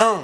Well,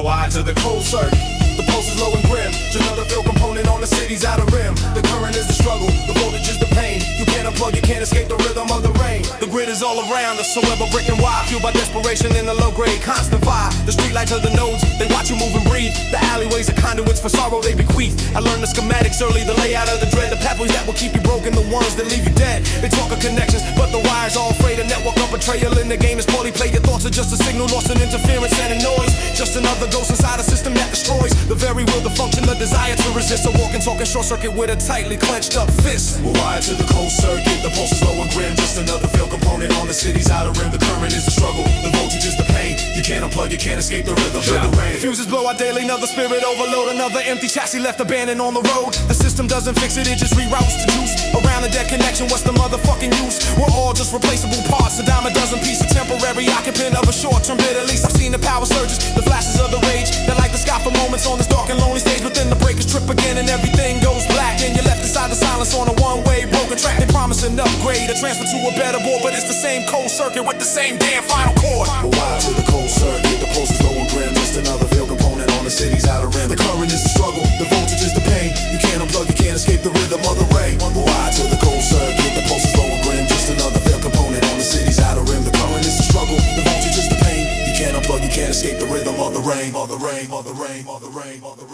I to the cold circuit. The pulse is low and grim. Just another field component on the city's outer rim. The current is the struggle, the voltage is the pain. You can't unplug, you can't escape the rhythm of the rain. The grid is all around us, so ever brick and wire. Fueled by desperation in the low grade, constant fire. The street lights are the nodes, they watch you move and breathe. The alleyways are conduits for sorrow they bequeath. I learned the schematics early, the layout of the dread. The pathways that will keep you broken, the ones that leave you dead. They talk of connections, but the wires all frayed. A network of betrayal in the game is poorly played. Your thoughts are just a signal, lost in interference and a noise. Just another ghost inside a system that destroys the very will, the function, the desire to resist. A walking, talking short circuit with a tightly clenched up fist. We'll ride to the cold circuit, the pulse is low and grim. Just another field component on the city's outer rim. The current is the struggle, the voltage is the pain. You can't unplug, you can't escape the rhythm of the rain. Fuses blow out daily, another spirit overload. Another empty chassis left abandoned on the road. The system doesn't fix it, it just reroutes to juice. Around the dead connection, what's the motherfucking use? We're all just replaceable parts. A dime a dozen piece, a temporary occupant of a short-term bit. At least I've seen the power surges, the flashes of the rage that light the sky for moments on this dark and lonely stage. But then the breakers trip again and everything goes black, and you're left inside the silence on a one-way broken track. They promise an upgrade, a transfer to a better board, but it's the same cold circuit with the same damn final chord. We'll ride to the cold circuit, the pulse is low and grim. Just another field component on the city's outer rim. The current is the struggle, the voltage is the pain. You can't unplug, you can't escape the rhythm of the rain. We'll ride to the cold circuit, the pulse is low and grim. Just another field component on the city's outer rim. The current is the struggle, the voltage is the pain. You can't unplug, you can't escape the rhythm of the rain.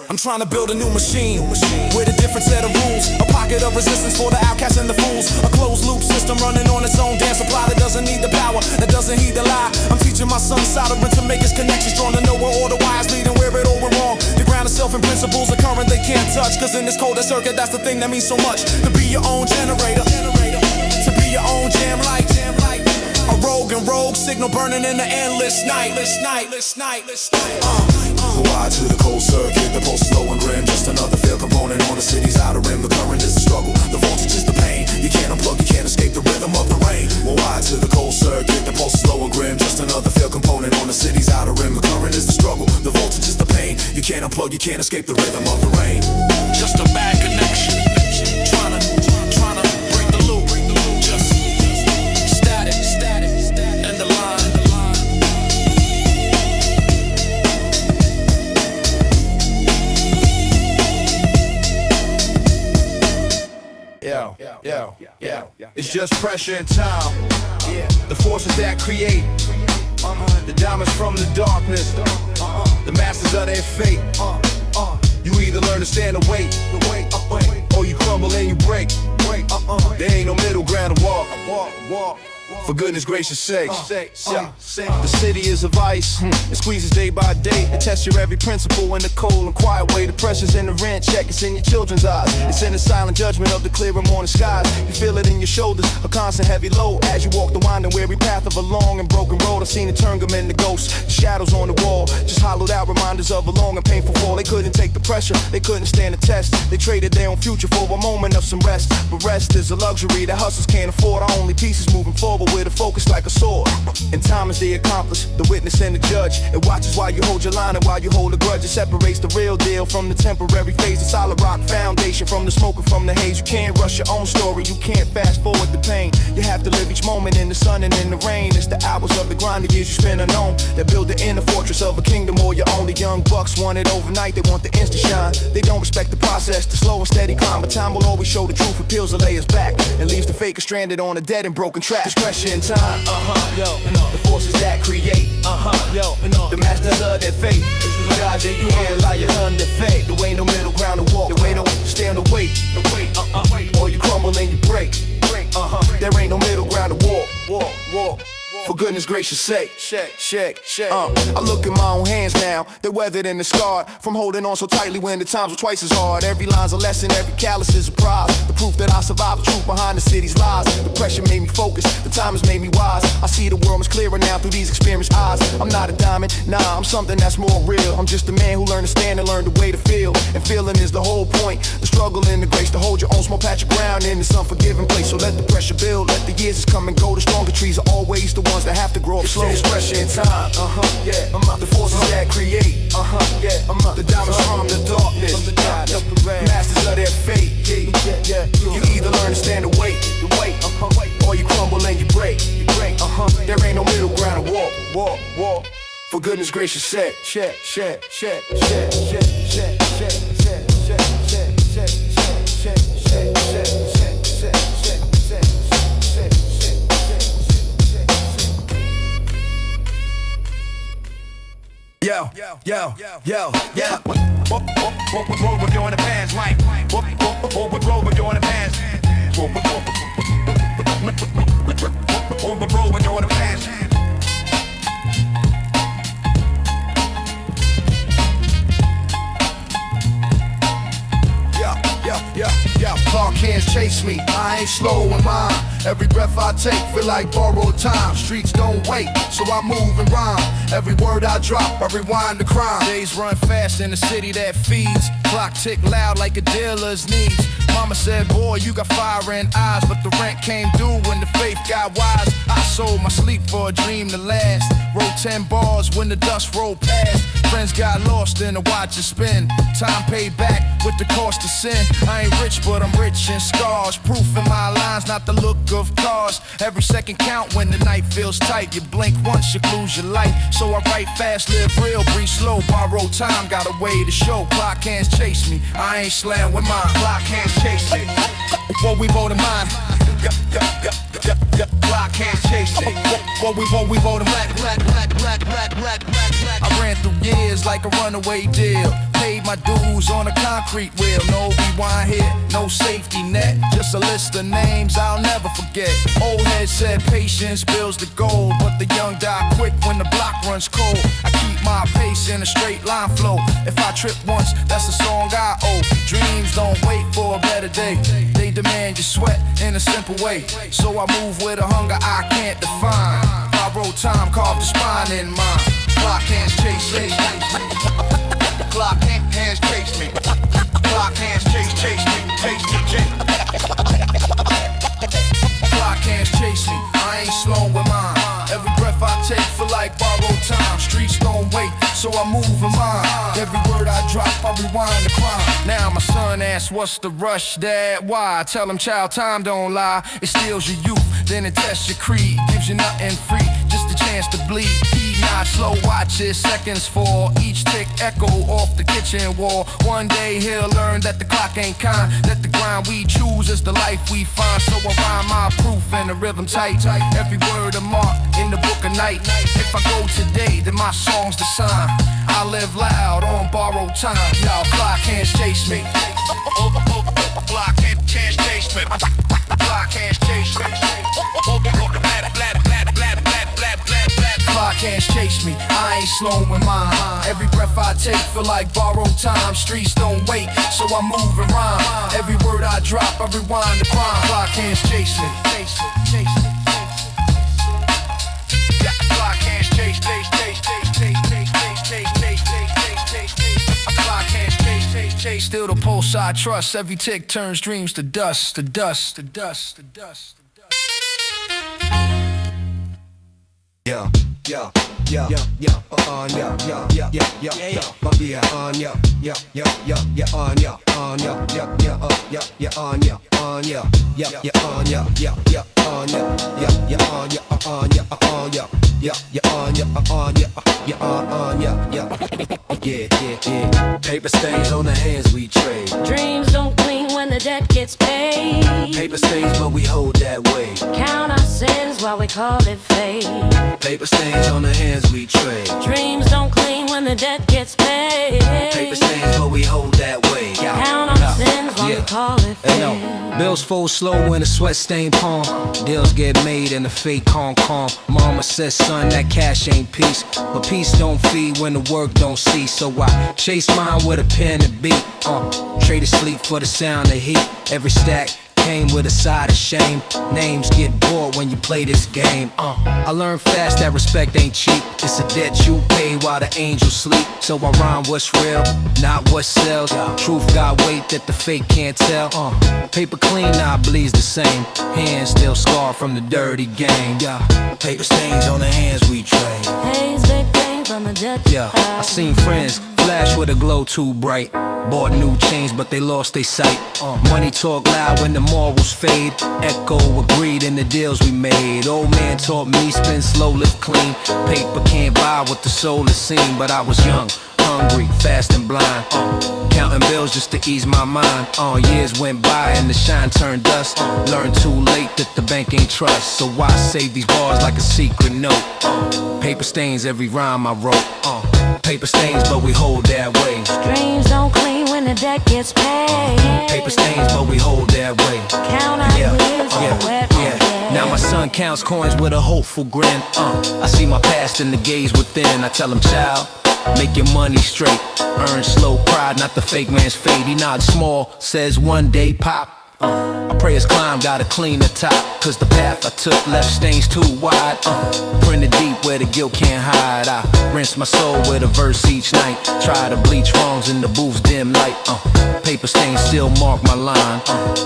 I'm trying to build a new machine with a different set of rules. A pocket of resistance for the outcasts and the fools. A closed loop system running on its own damn supply that doesn't need the power, that doesn't heed the lie. I'm teaching my son soldering to make his connections strong, to know where all the wires lead and where it all went wrong. The ground itself and principles are current they can't touch, cause in this cold circuit that's the thing that means so much. To be your own generator, to be your own jam light. A rogue signal burning in the endless night. Wide to the cold circuit, the pulse is low and grim. Just another field component on the city's outer rim. The current is the struggle, the voltage is the pain. You can't unplug, you can't escape the rhythm of the rain. Wide to the cold circuit, the pulse is low and grim. Just another field component on the city's outer rim. The current is the struggle, the voltage is the pain. You can't unplug, you can't escape the rhythm of the rain. Just a bad connection, trying to break the loop. Just static, and the line. Yeah. It's just pressure and time. The forces that create. The diamonds from the darkness. The masters of their fate. You either learn to stand and wait, or you crumble and you break. There ain't no middle ground to walk. For goodness gracious sake, the city is of ice. It squeezes day by day. It tests your every principle in the cold and quiet way. The pressure's in the rent check, it's in your children's eyes. It's in the silent judgment of the clear and morning skies. You feel it in your shoulders, a constant heavy load as you walk the winding weary path of a long and broken road. I've seen it turn them into ghosts, the shadows on the wall, just hollowed out reminders of a long and painful fall. They couldn't take the pressure, they couldn't stand the test. They traded their own future for a moment of some rest. But rest is a luxury that hustlers can't afford. Our only piece is moving forward with a focus like a sword. And time is the accomplice, the witness and the judge. It watches while you hold your line and while you hold a grudge. It separates the real deal from the temporary phase. The solid rock foundation from the smoke and from the haze. You can't rush your own story, you can't fast forward the pain. You have to live each moment in the sun and in the rain. It's the hours of the grind, the years you spend unknown, that build the inner fortress of a kingdom. Or your only young bucks want it overnight, they want the instant shine. They don't respect the process, the slow and steady climb. But time will always show the truth, it peels the layers back and leaves the faker stranded on a dead and broken track. There's pressure in time, the forces that create, the masters of their fate. The gods that you hear lie you under fate. There ain't no middle ground to walk, there ain't no stay on the wait, or you crumble and you break. There ain't no middle ground to walk. For goodness gracious sake, I look at my own hands now, they're weathered and they're scarred from holding on so tightly when the times were twice as hard. Every line's a lesson, every callous is a prize. The proof that I survived the truth behind the city's lies. The pressure made me focus, the time has made me wise. I see the world much clearer now through these experienced eyes. I'm not a diamond, nah, I'm something that's more real. I'm just a man who learned to stand and learned the way to feel. And feeling is the whole point, the struggle and the grace to hold your own small patch of ground in this unforgiving place. So let the pressure build, let the years come and go. The stronger trees are always the ones that have to grow up slow. It's pressure in time, the forces that create, the diamonds from the darkness, masters of their fate. You either goodness gracious sake. Check, check, check, check, check, check, check, check, check, check, check, check, check, check, check, yo, yo, yo, yo. What we're doing the past, like what we're doing the past. What we're doing the past. Yeah, Clark can't chase me, I ain't slow in mine. Every breath I take feel like borrowed time. Streets don't wait, so I move and rhyme. Every word I drop, I rewind the crime. Days run fast in a city that feeds. Clock tick loud like a dealer's needs. Mama said, boy, you got fire in eyes, but the rent came due when the faith got wise. I sold my sleep for a dream to last. Wrote 10 bars when the dust rolled past. Friends got lost in a watch and spin. Time paid back with the cost of sin. I ain't rich, but I'm rich in scars. Proof in my lines, not the look of cars. Every second count when the night feels tight. You blink once, you lose your light. So I write fast, live real, breathe slow. Borrow time, got a way to show. Clock hands chase me, I ain't slam with mine. Clock hands chase me, before we vote in mine. Clock hands chase me, before we vote in black. I ran through years like a runaway deal. Paid my dues on a concrete wheel. No rewind here, no safety net. Just a list of names I'll never forget. Old head said patience builds the gold, but the young die quick when the block runs cold. I keep my pace in a straight line flow. If I trip once, that's a song I owe. Dreams don't wait for a better day. They demand your sweat in a simple way. So I move with a hunger I can't define. I wrote time, carved the spine in mine. Clock hands chase me. Clock hands chase me. Clock hands chase me. Clock hands chase me. I ain't slow with mine. Every breath I take feel like borrowed time. Streets don't wait, so I move in mine. Every word I drop, I rewind the crime. Now my son asks, what's the rush, Dad? Why? I tell him, child, time don't lie. It steals your youth, then it tests your creed. Gives you nothing free, just a chance to bleed. Heed not, slow watches, seconds fall. Each tick echo off the kitchen wall. One day he'll learn that the clock ain't kind. That the grind we choose is the life we find. So I rhyme my proof and the rhythm tight. Every word a mark in the book of night. If I go today, then my song's the sign. I live loud on borrowed time. Y'all clock hands chase me. Clock hands chase me. Clock hands chase me. Clock hands chase me. I ain't slow in mine. Every breath I take feel like borrowed time. Streets don't wait, so I move and rhyme. Every word I drop, I rewind the crime. Clock hands chase me. Clock hands chase me. Still the pulse I trust. Every tick turns dreams to dust, to dust, to dust, to dust, to dust. Yeah, yeah, yeah, yeah, yeah, yeah, yeah, yeah, yeah, yeah, yeah, yeah, yeah, yeah, yeah, on ya, on ya, yeah, yeah, yeah, yeah, on ya, on ya, yeah, yeah, on ya, yeah, yeah, on ya, yeah, yeah, on ya, on ya, on ya, yeah, yeah, on ya, on ya, yeah, on ya, yeah, yeah, yeah. Paper stains on the hands we trade. Dreams don't clean when the debt gets paid. Paper stains, but we hold that way. Count our sins while we call it fate. Paper stains on the hands we trade. Dreams don't clean when the debt gets paid. Paper stains, but we hold that way. Count our sins while we call it fate. Bills fold slow in a sweat stained palm. Deals get made in a fake calm. Mama says, son, that cash ain't peace. But peace don't feed when the work don't cease. So I chase mine with a pen and beat. Traded sleep for the sound of heat. Every stack came with a side of shame. Names get bored when you play this game. I learned fast that respect ain't cheap. It's a debt you pay while the angels sleep. So I rhyme what's real, not what sells. Truth got weight that the fake can't tell. Paper clean, now bleeds the same. Hands still scarred from the dirty game. Paper stains on the hands we trade. Haze big thing from the debt. I seen friends flash with a glow too bright. Bought new chains, but they lost their sight. Money talk loud when the morals fade. Echo agreed in the deals we made. Old man taught me spend slow, live clean. Paper can't buy what the soul has seen. But I was young, hungry, fast and blind. Counting bills just to ease my mind. Years went by and the shine turned dust. Learned too late that the bank ain't trust. So why save these bars like a secret note? Paper stains every rhyme I wrote. Paper stains, but we hold that way. Dreams don't clean when the debt gets paid. Paper stains, but we hold that way. Count our years and wet yeah. Now my son counts coins with a hopeful grin. I see my past in the gaze within. I tell him, child, make your money straight. Earn slow pride, not the fake man's fate. He nods small, says one day pop. I pray his climb got a cleaner top. Cause the path I took left stains too wide. Printed deep where the guilt can't hide. I rinse my soul with a verse each night. Try to bleach wrongs in the booth's dim light. Paper stains still mark my line.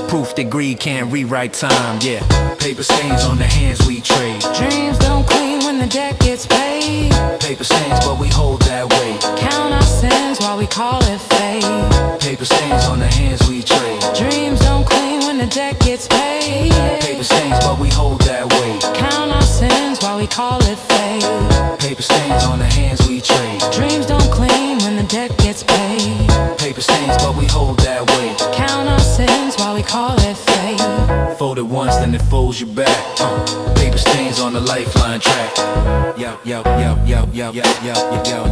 Proof that greed can't rewrite time. Yeah, paper stains on the hands we trade. Dreams don't clean when the debt gets paid. Paper stains, but we hold that weight. Count our sins while we call it fate. Paper stains on the hands we trade. Dreams don't clean when the debt gets paid. Paper stains, but we hold that weight. Count our sins while we call it fate. Paper stains on the hands we trade. Dreams don't clean when the debt gets paid. Paper stains, but we hold that weight. Count our sins while we call it fate. Fold it once, then it folds you back. Paper stains on the lifeline track. Yo, yo, yo, yo, yo, yo, yo, yo, yo,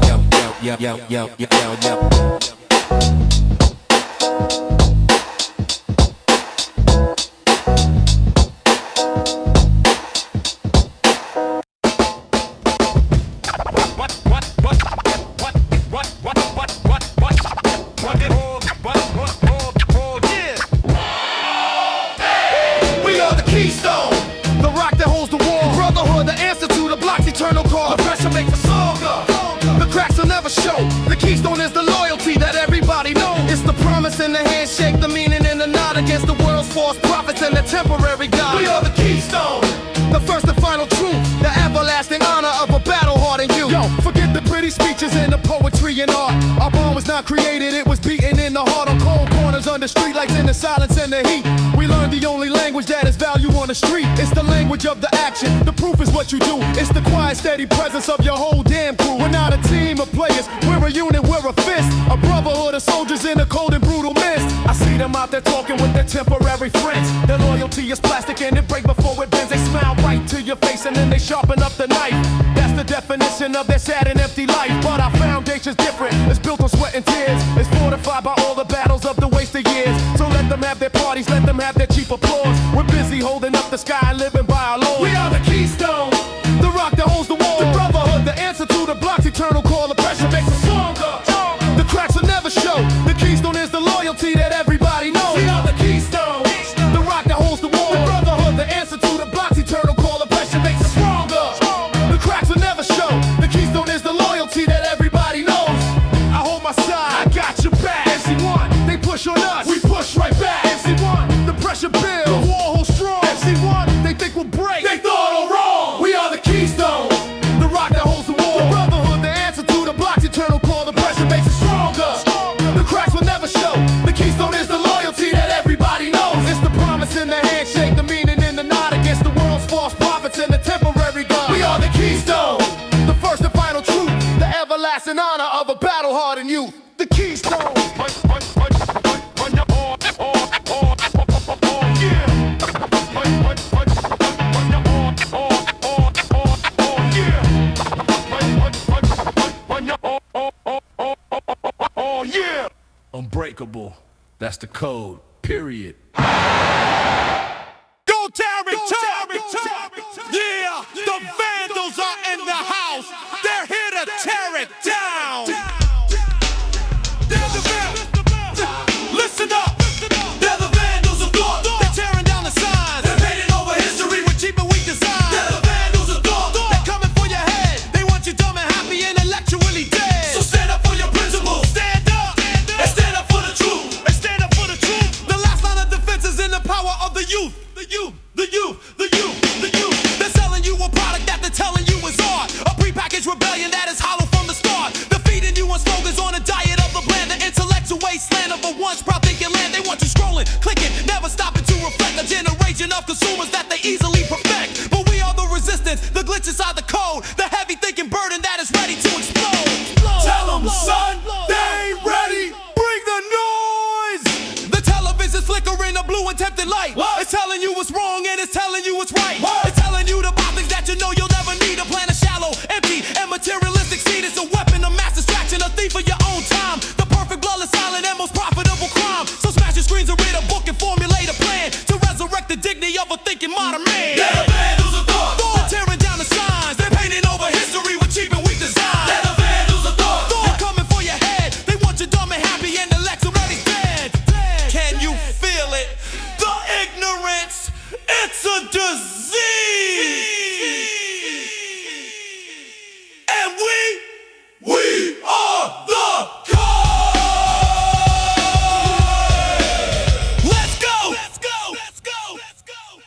yo, yo, yo, yo, yo, yo. Keystone, the rock that holds the wall. Brotherhood, the answer to the block's eternal call. The pressure makes us stronger. The cracks will never show. The keystone is the loyalty that everybody knows. It's the promise in the handshake, the meaning in the nod against the world's false prophets and the temporary God. We are the keystone, the first and final truth, the everlasting honor of a battle-hardened youth. Yo, forget the pretty speeches and the poetry and art. Our bond was not created, it was beaten in the heart. On cold corners under street lights in the silence and the heat. We learned the only language that is value on the street. It's the language of the action, the proof is what you do. It's the quiet, steady presence of your whole damn crew. We're not a team of players, we're a unit, we're a fist. A brotherhood of soldiers in a cold and brutal mist. I see them out there talking with their temporary friends. Their loyalty is plastic and it breaks before it bends. They smile right to your face and then they sharpen up the knife. That's the definition of their sad and empty life. But our foundation's different, it's built on sweat and tears. It's fortified by all the battles of the wasted years. So let them have their parties, let them have their cheap applause. We're busy holding up the sky and living by our Lord. We are the keystone, the rock that holds the wall. The brotherhood, the answer to the block's eternal call. The pressure makes us stronger. The cracks will never show. The keystone is the loyalty that everybody knows. We are the keystone, the rock that holds the wall. The brotherhood, the answer to the block's eternal call. The pressure makes us stronger. The cracks will never show. The keystone is the loyalty that everybody knows. I hold my side, I got your back. MC1, they push on us, we push right back. MC1, the pressure builds, the wall holds strong. MC1, they think we'll break, they thought all wrong. We are the keystone, the rock that holds the wall. The brotherhood, the answer to the block's eternal call. The pressure makes it stronger. The cracks will never show. The keystone is the loyalty that everybody knows. It's the promise in the handshake, the meaning in the nod against the world's false prophets and the temporary God. We are the keystone, the first and final truth, the everlasting honor of a battle-hardened youth. The keystone. Unbreakable, that's the code, period. Go Terry, yeah, the Vandals are in the house. They're here to tear it down. They're the Vandals. Listen up. They're the Vandals of Thought. They're tearing down the signs. They're painting over history with cheap and weak design. They're the Vandals of Thought. They're coming for your head. They want you dumb and happy, intellectually dead. So stand up for your principles. Stand up. And stand up for the truth. And stand up for the truth. The last line of defense is in the power of the youth. The youth. The youth. The youth. The youth. They're selling you a product that they're telling you is art. A prepackaged rebellion that is hollow from the start. Defeating you on slogans on a diet. of consumers that they easily perfect. But we are the resistance, the glitch inside the code, the heavy thinking burden that is ready to explode. Tell them, son, they ain't ready. Bring the noise. The television's flickering a blue and tempting light. What? It's telling you what's wrong and it's telling you what's right. What? It's telling you to buy things that you know you'll never need. A plan of shallow, empty, and materialistic seed. It's a weapon, a mass distraction, a thief of your own time. The perfect, bloodless, silent, and most profitable crime. So smash your screens and read a book and formulate a plan to resurrect the dignity of a thinking modern man. They're the vandals of thought. They're tearing down the signs. They're painting over history with cheap and weak design. They're the vandals of thought. They're coming for your head. They want you dumb and happy and the legs already dead. Can you feel it? The ignorance, it's a disease. And we are the cause. Let's go. Let's go. Let's go. Let's go.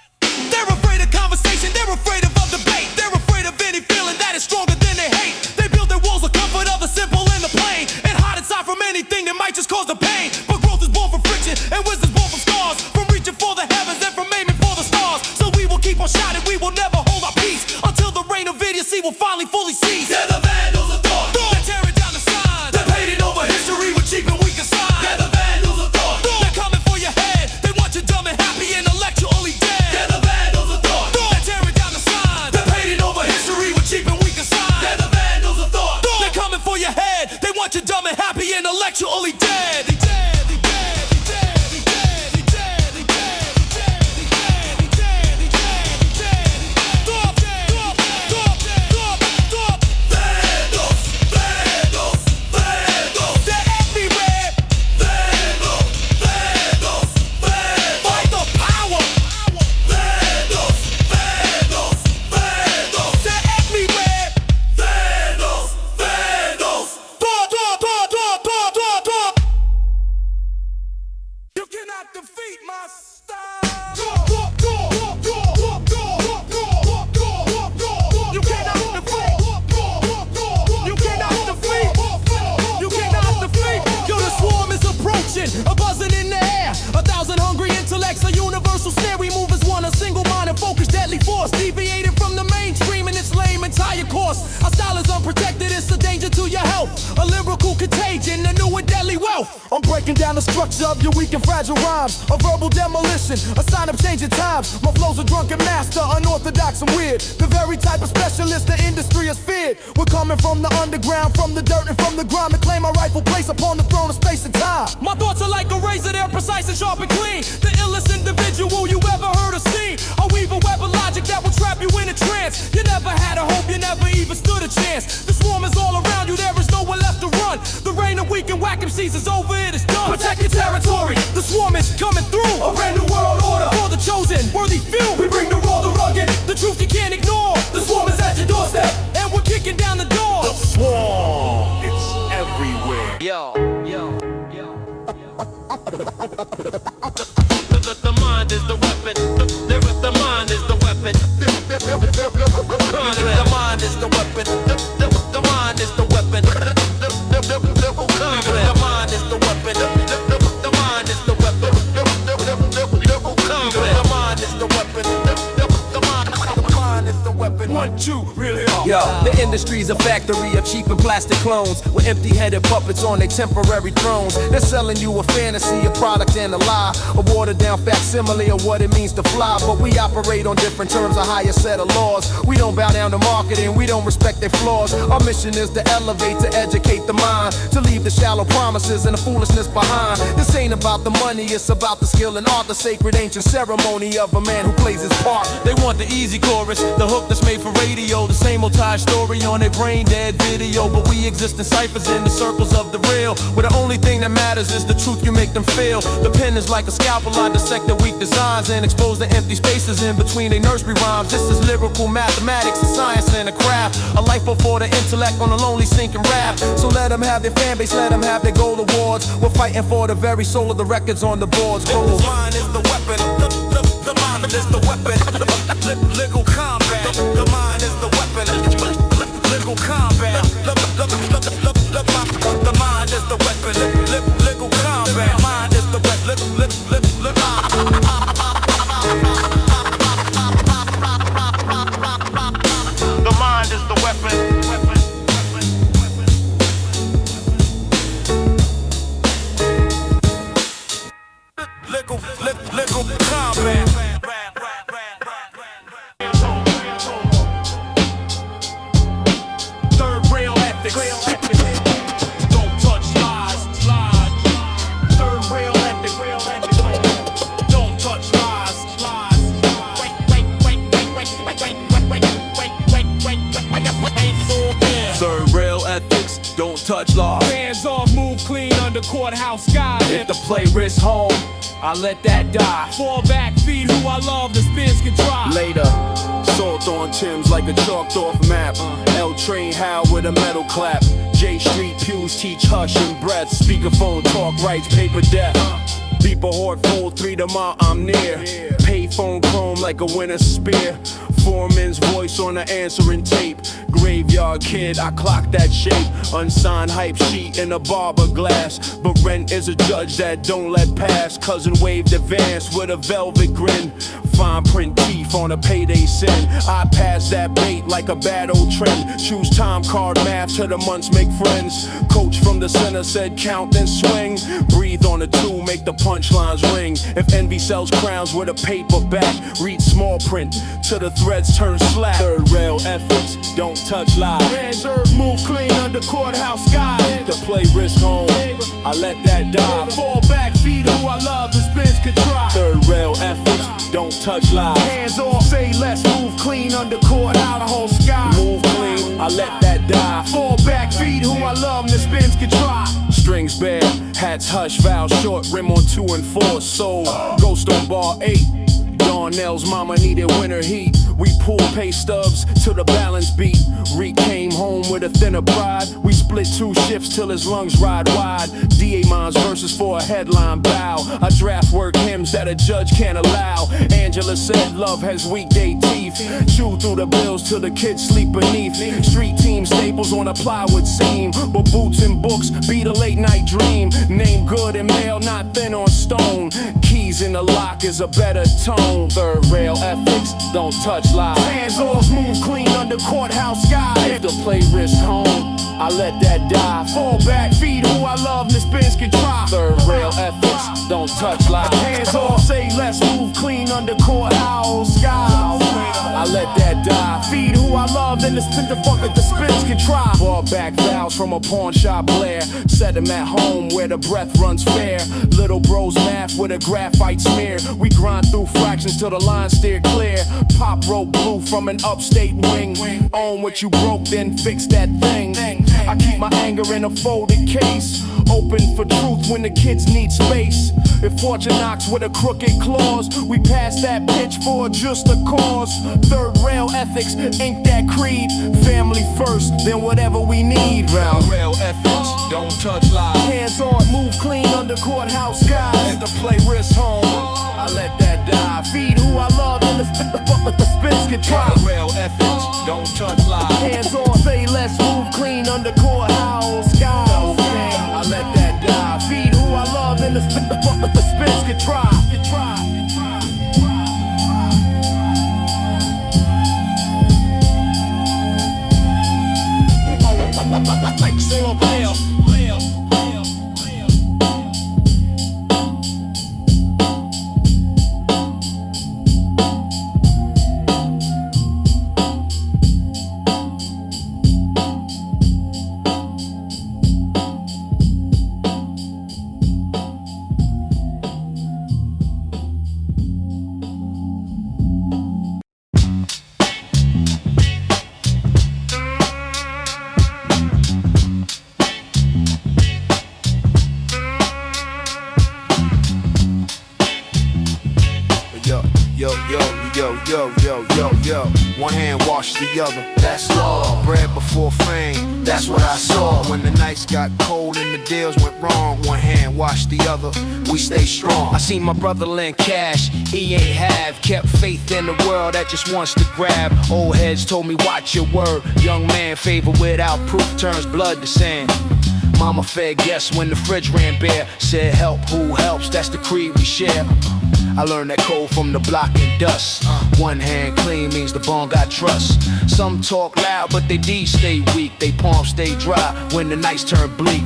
They're afraid of conversation. They're afraid of debate. They're afraid of any feeling that is stronger than they hate. They build their walls of comfort of the simple and the plain, and hide inside from anything that might just cause the pain. But growth is born from friction, and wisdom's born from scars, from reaching for the heavens and from aiming for the stars. So we will keep on shining. We will never hold our peace until the reign of idiocy will finally fully cease. They're the vandals of thought. They're tearing down the signs. They're painting over history with cheap and weak design. They're the vandals of thought. They're coming for your head. They want you dumb and happy, intellectually dead. They're the vandals of thought. They're tearing down the signs. They're painting over history with cheap and weak design. They're the vandals of thought. They're coming for your head. They want you dumb and happy, intellectually dead. They dead. They dead. They dead. They dead. They dead. They dead. They dead. They dead. They dead. They dead. Stop. Stop. Stop. Stop. Vandals, vandals, vandals. They're everywhere. Vandals, vandals, vandals. Fight the power. Vandals, vandals, vandals. They're everywhere. Vandals, vandals. You cannot defeat my style. You cannot defeat. You cannot defeat. You cannot defeat. Yo, the swarm is approaching, a buzzing in the air. 1,000 hungry intellects, a universal snare. We move as one, a single mind and focus, deadly force. Deviating from the mainstream in its lame entire course. Our style is unprotected, it's a danger to your health. A lyrical contagion, a new and deadly wealth. I'm breaking down the structure of your weak and fragile rhymes. A verbal demolition, a sign of changing times. My flow's a drunken master, unorthodox and weird. The very type of specialist the industry has feared. We're coming from the underground, from the dirt and from the grime, to claim our rightful place upon the throne of space and time. My thoughts are like a razor, they're precise and sharp and clean. The illest individual you ever heard or seen. I weave a web of logic that will trap you in a trance. You never had a hope, you never even stood a chance. The swarm is all around you, there is nowhere left to run. The reign of weak and whack MCs is over, it is done. Protect your territory. The swarm is coming through. A brand new world order. For the chosen, worthy few. We bring the raw, the rugged. The truth you can't ignore. The swarm is at your doorstep. And we're kicking down the door. Swarm, it's everywhere. The mind is the weapon. The mind is the weapon. The mind is the weapon. The mind is the weapon. The mind is the weapon. The mind is the weapon. The mind is the weapon. The mind is the weapon. 1, 2, really hard. Yo, the industry's a factory of cheap and plastic clones with empty-headed puppets on their temporary thrones. They're selling you a fantasy, a product and a lie, a watered-down facsimile of what it means to fly. But we operate on different terms, a higher set of laws. We don't bow down to marketing, we don't respect their flaws. Our mission is to elevate, to educate the mind, to leave the shallow promises and the foolishness behind. This ain't about the money, it's about the skill and art, the sacred ancient ceremony of a man who plays his part. They want the easy chorus, the hook that's made for radio, the same old tired story on a brain dead video. But we exist in ciphers in the circles of the real, where the only thing that matters is the truth you make them feel. The pen is like a scalpel, I dissect the weak designs and expose the empty spaces in between their nursery rhymes. This is lyrical mathematics, a science and a craft, a life for the intellect on a lonely sinking raft. So let them have their fan base, let them have their gold awards. We're fighting for the very soul of the records on the boards. The mind is the weapon, the mind is the weapon. Legal combat, the mind is the weapon. Legal combat, the mind is the weapon. Legal combat, mind is the weapon. don't touch law. Hands off, move clean under courthouse skies. If the play risk home, I let that die. Fall back, feed who I love, the spins can dry. Later, salt on Tim's like a chalked off map. L train Hal with a metal clap. J Street pews teach hush and breath. Speakerphone talk rights, paper death. Beeper Hort fold 3 to my I'm near. Payphone chrome like a winner's spear. Foreman's voice on the answering tape. Graveyard kid, I clock that shape. Unsigned hype sheet in a barber glass. But rent is a judge that don't let pass. Cousin waved advance with a velvet grin. Fine print teeth on a payday sin. I pass that bait like a bad old trend. Choose time card math till the months make friends. Coach from the center said count then swing. Breathe on the 2, make the punchlines ring. If envy sells crowns with a paperback, read small print till the threads turn slack. Third rail ethics, don't touch live. Hands earth, move clean under courthouse skies. If the play risk home, I let that die. Fall back, feed who I love, the spins can dry. Third rail ethics, don't touch live. Hands off, say less, move clean under courthouse, the whole sky. Move clean, I let that die. Fall back, feed who I love, the spins can dry. Strings bare, hats hush, vowels short, rim on 2 and 4, soul. Ghost on bar 8. Darnell's mama needed winter heat. We pulled pay stubs till the balance beat. Reek came home with a thinner pride. We split 2 shifts till his lungs ride wide. D.A. Mons verses for a headline bow. I draft work hymns that a judge can't allow. Angela said love has weekday teeth. Chew through the bills till the kids sleep beneath. Street team staples on a plywood seam. But boots and books beat a late night dream. Name good and mail not thin on stone. Keys in the lock is a better tone. Third rail ethics, don't touch live. Hands off, move clean under courthouse skies. If the play risk home, I let that die. Fall back, feed who I love, the spins can dry. Third rail ethics, don't touch live. Hands off, say less, move clean under courthouse skies. I let that die. Feed who I love, then the spins can try. Ball back vows from a pawn shop Blair. Set him at home where the breath runs fair. Little bros math with a graphite smear. We grind through fractions till the line steer clear. Pop rope blue from an upstate wing. Own what you broke, then fix that thing. I keep my anger in a folded case. Open for truth when the kids need space. If fortune knocks with a crooked claws, we pass that pitch for just a cause. Third rail ethics, ain't that creed. Family first, then whatever we need. Round rail ethics, don't touch live. Hands on, move clean under courthouse skies. If the play risk home, I let that die. Feed who I love, and the spins can try. Rail ethics, don't touch live. Hands on, say less, move clean under courthouse skies. I let that die. Feed who I love, and the spins can try. Like Zero Bell. Yo, one hand wash the other, that's law. Bread before fame, that's what I saw. When the nights got cold and the deals went wrong, one hand wash the other, we stay strong. I seen my brother lend cash, he ain't have. Kept faith in the world that just wants to grab. Old heads told me watch your word. Young man favor without proof turns blood to sand. Mama fed guests when the fridge ran bare. Said help who helps, that's the creed we share. I learned that code from the block and dust. One hand clean means the bond got trust. Some talk loud but they deeds stay weak. They palms stay dry when the nights turn bleak.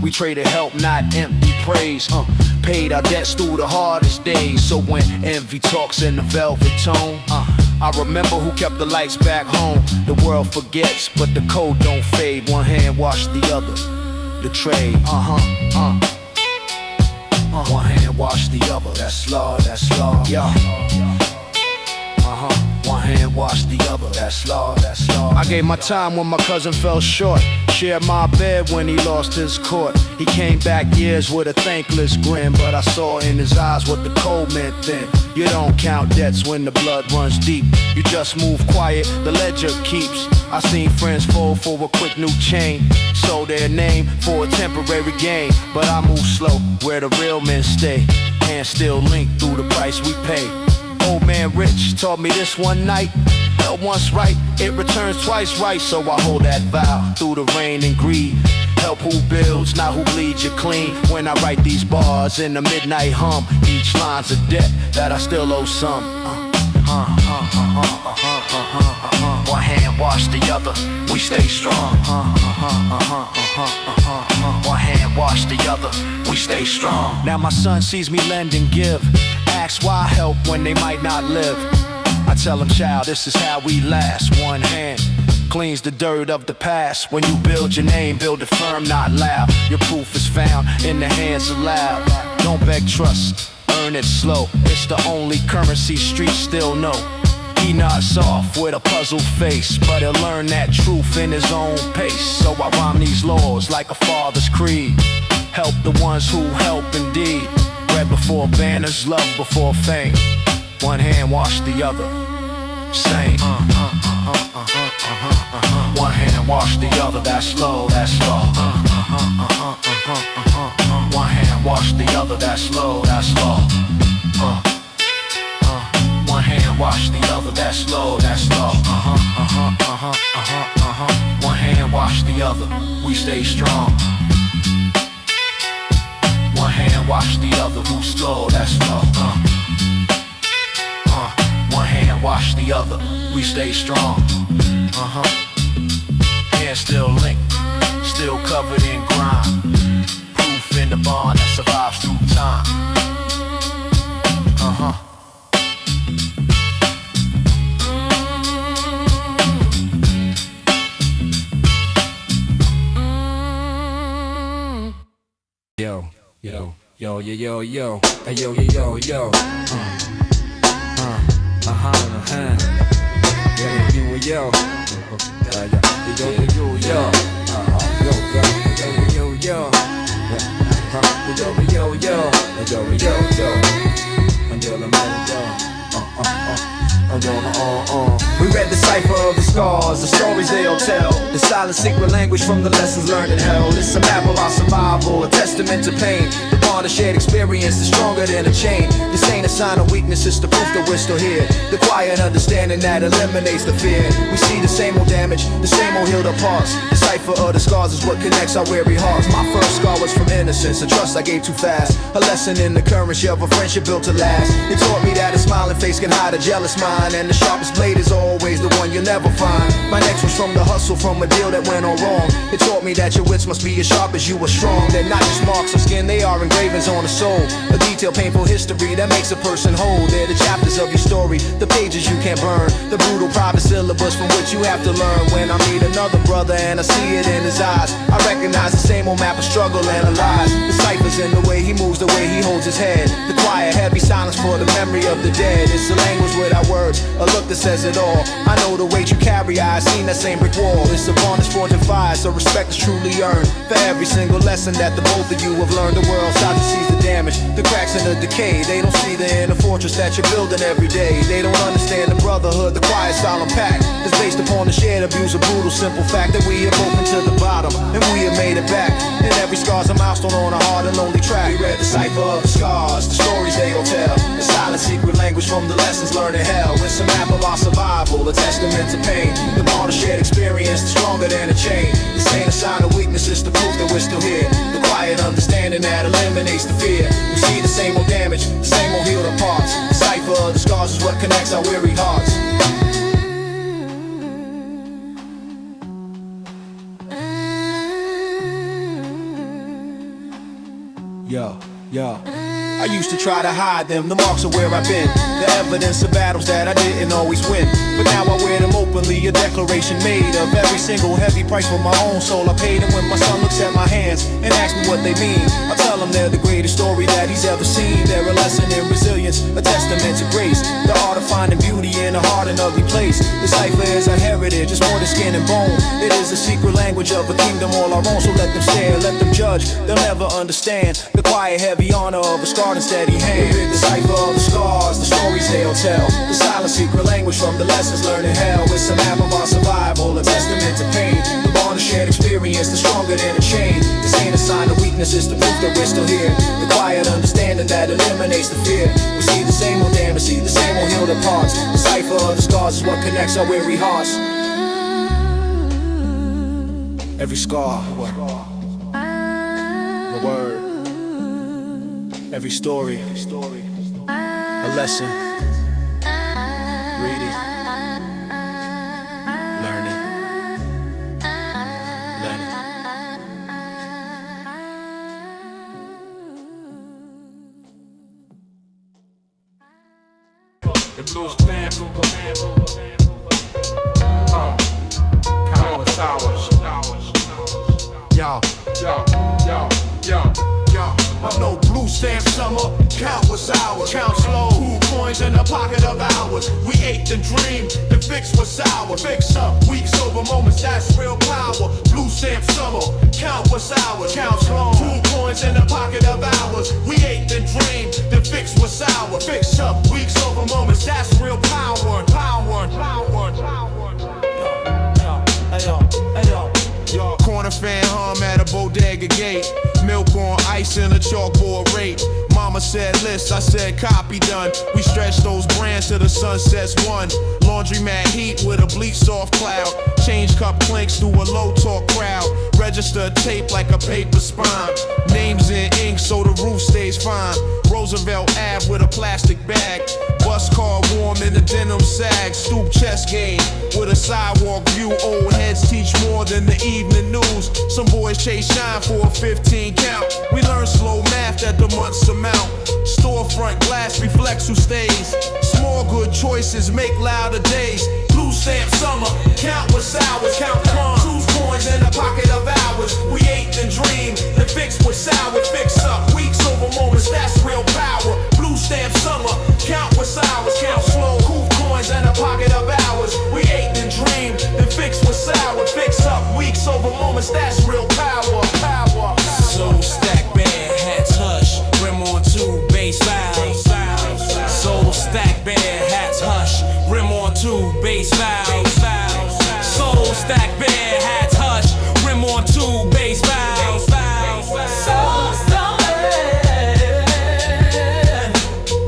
We traded help, not empty praise. Paid our debts through the hardest days. So when envy talks in the velvet tone, I remember who kept the lights back home. The world forgets but the code don't fade. One hand wash the other, the trade. One hand wash the other, that's law, yeah. One hand wash the other, that's law, that's law. I gave my time when my cousin fell short. Shared my bed when he lost his court. He came back years with a thankless grin, but I saw in his eyes what the cold meant then. You don't count debts when the blood runs deep. You just move quiet, the ledger keeps. I seen friends fall for a quick new chain, sold their name for a temporary gain. But I move slow, where the real men stay. Hands still linked through the price we pay. Old man Rich taught me this one night. Hell once right, it returns twice right. So I hold that vow through the rain and greed. Help who builds, not who bleeds you clean. When I write these bars in the midnight hum, each line's a debt that I still owe some. One hand wash the other, we stay strong. One hand wash the other, we stay strong. Now my son sees me lend and give. Asks why help when they might not live. I tell him, child, this is how we last. One hand cleans the dirt of the past. When you build your name, build it firm, not loud. Your proof is found in the hands of loud. Don't beg trust, earn it slow. It's the only currency streets still know. He nods off with a puzzled face, but he'll learn that truth in his own pace. So I rhyme these laws like a father's creed. Help the ones who help indeed. Bread before banners, love before fame. One hand wash the other, same. One hand wash the other, that's low, that's low. One hand wash the other, that's low, that's low. One hand wash the other, that's low, that's low. One hand wash the other, we stay strong. One hand wash the other, who's slow, that's low. One hand wash the other, we stay strong. Hands still linked, still covered in grime. Proof in the bond that survives through time. Yo, yo, yo, yo, yo, yo, hey, yo, yo, yo, yo. Yeah, you, yo, yo, yo, yo, We read the Cipher of the Scars, the stories they'll tell. The silent secret language from the lessons learned in hell. It's a map of our survival, a testament to pain. The bond of shared experience is stronger than a chain. This ain't a sign of weakness, it's the proof that we're still here. The quiet understanding that eliminates the fear. We see the same old damage, the same old healed up parts. The Cipher of the Scars is what connects our weary hearts. My first scar was from innocence, a trust I gave too fast. A lesson in the currency of a friendship built to last. It taught me that a smiling face can hide a jealous mind, and the sharpest blade is always the one you'll never find. My next was from the hustle from a deal that went all wrong. It taught me that your wits must be as sharp as you are strong. They're not just marks on skin, they are engravings on the soul. A detailed, painful history that makes a person whole. They're the chapters of your story, the pages you can't burn. The brutal private syllabus from which you have to learn. When I meet another brother and I see it in his eyes, I recognize the same old map of struggle and of lies. The ciphers in the way he moves, the way he holds his head. The quiet, heavy silence for the memory of the dead. It's a language without words, a look that says it all. I know the weight you carry, I've seen that same brick wall. It's a bond that's forged in fire, so respect is truly earned. For every single lesson that the both of you have learned, the world starts to see the damage, the cracks and the decay. They don't see the inner fortress that you're building every day. They don't understand the brotherhood, the quiet, solemn pact that's based upon the shared abuse, a brutal, simple fact that we have opened to the bottom and we have made it back. And every scar's a milestone on a hard and lonely track. We read the Cipher of the Scars, the stories they will tell. The silent secret language from the lessons learned in hell. It's a map of our survival, a testament to pain. The bond of shared experience is stronger than a chain. This ain't a sign of weakness, it's the proof that we're still here. The quiet understanding that eliminates the fear. We see the same old damage, the same old healed up parts. The Cipher of the Scars is what connects our weary hearts. Yo, yo. I used to try to hide them, the marks of where I've been, the evidence of battles that I didn't always win. But now I wear them openly, a declaration made of every single heavy price for my own soul I paid. And when my son looks at my hands and asks me what they mean, I tell him they're the greatest story that he's ever seen. They're a lesson in resilience, a testament to grace, the art of finding beauty in the heart of an ugly place. The cipher is our heritage, it's more than skin and bone. It is a secret language of a kingdom all our own. So let them stare, let them judge, they'll never understand the quiet, heavy honor of a scarred and steady hand. The cipher of the scars, the stories they'll tell. The silent secret language from the lessons learned in hell. It's a map of our survival, a testament to pain. The bond of shared experience, the stronger than a chain. This ain't a sign of weakness, it's the proof that we're still here. The quiet understanding that eliminates the fear. We see the same old damage, see the same old healed parts. The cipher of the scars is what connects our weary hearts. Every scar, a word. Every story, a lesson. Read it, learn it, learn it. The blues band, countless hours. Yo. I'm no blue stamp summer, countless hours. Count slow, cool coins in the pocket of ours. We ate the dream, the fix was sour. Fix up, weeks over moments, that's real power. Blue stamp summer, countless hours. Count slow, cool coins in the pocket of ours. We ate the dream, the fix was sour. Fix up, weeks over moments, that's real power. Yo, corner fan hum at a bodega gate. Milk on ice in a chalkboard rate. Mama said list, I said copy done. We stretch those brands till the sun sets one. Laundromat heat with a bleach soft cloud. Change cup clinks through a low talk crowd. Register tape like a paper spine. Names in ink so the roof stays fine. Roosevelt Ave with a plastic bag. Bus car warm in the denim sag. Stoop chest game with a sidewalk view. Old heads teach more than the evening news. Some boys chase shine for a 15 count. We learn slow math at the month's amount. Storefront glass reflects who stays. Small good choices make louder days. Blue stamp summer, countless hours. Count crumbs, choose coins in the pocket of ours. We ate and dreamed, the fix was sour. Fix up, weeks over moments, that's real power. Blue stamp summer, countless hours. Count slow, cool coins in the pocket of ours. We ate and dreamed, the fix was sour. Fix up, weeks over moments, that's real power. Soul stack band, hats hush, rim on two, bass loud. Soul stack band, hats hush, rim on two, bass loud. Soul stack band, hats hush, rim on two, bass loud. Soul stolen.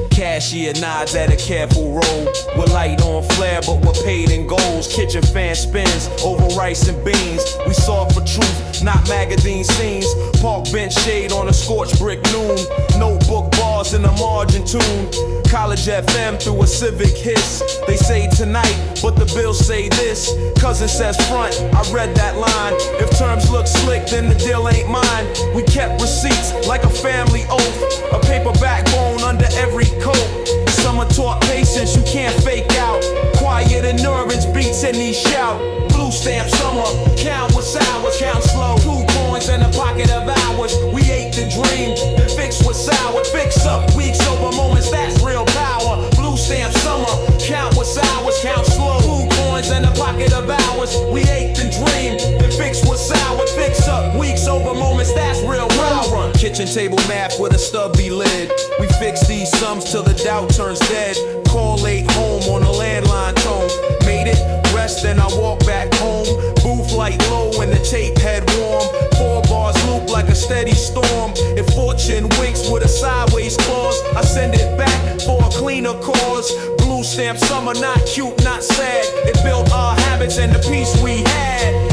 Cashier nods at a careful roll. With light on flare, but we're paid in golds. Kitchen fan spins over rice and beans. We saw for truth, not magazine scenes. Park bench shade on a scorched brick noon. Notebook bars in a margin tune. College FM through a civic hiss. They say tonight, but the bills say this. Cousin says front, I read that line. If terms look slick, then the deal ain't mine. We kept receipts like a family oath. A paper backbone under every coat. Summer taught patience, you can't fake out. Quiet endurance beats in these shout. Blue stamp summer, countless hours. Count slow, 2 coins in the pocket of ours. We ate the dream, the fix was sour. Fix up, weeks over moments, that's real power. Blue stamp summer, countless hours. Count slow, 2 coins in the pocket of ours. We ate the dream, the fix was sour. Fix up, weeks over moments, that's real power. Kitchen table math with a stubby lid. We fix these sums till the doubt turns dead. Call late home on a landline tone. Made it, rest, then I walk back home. Booth light low and the tape head warm. 4 bars loop like a steady storm. If fortune winks with a sideways clause, I send it back for a cleaner cause. Blue stamp summer, not cute, not sad. It built our habits and the peace we had.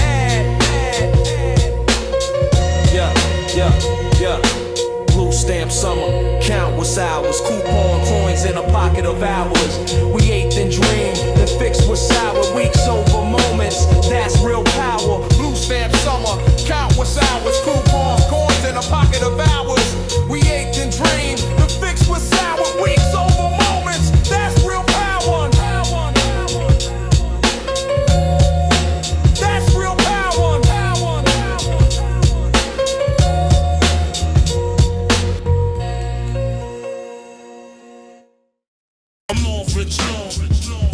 Yeah. Blue stamp summer, countless hours. Coupon coins in a pocket of ours. We ate and dreamed, the fix was sour. Weeks over moments, that's real power. Blue stamp summer, countless hours. Coupon coins in a pocket of ours. We ate and dreamed, the fix was sour. Weeks over moments, that's real power. That's real power. I'm on Rich Long.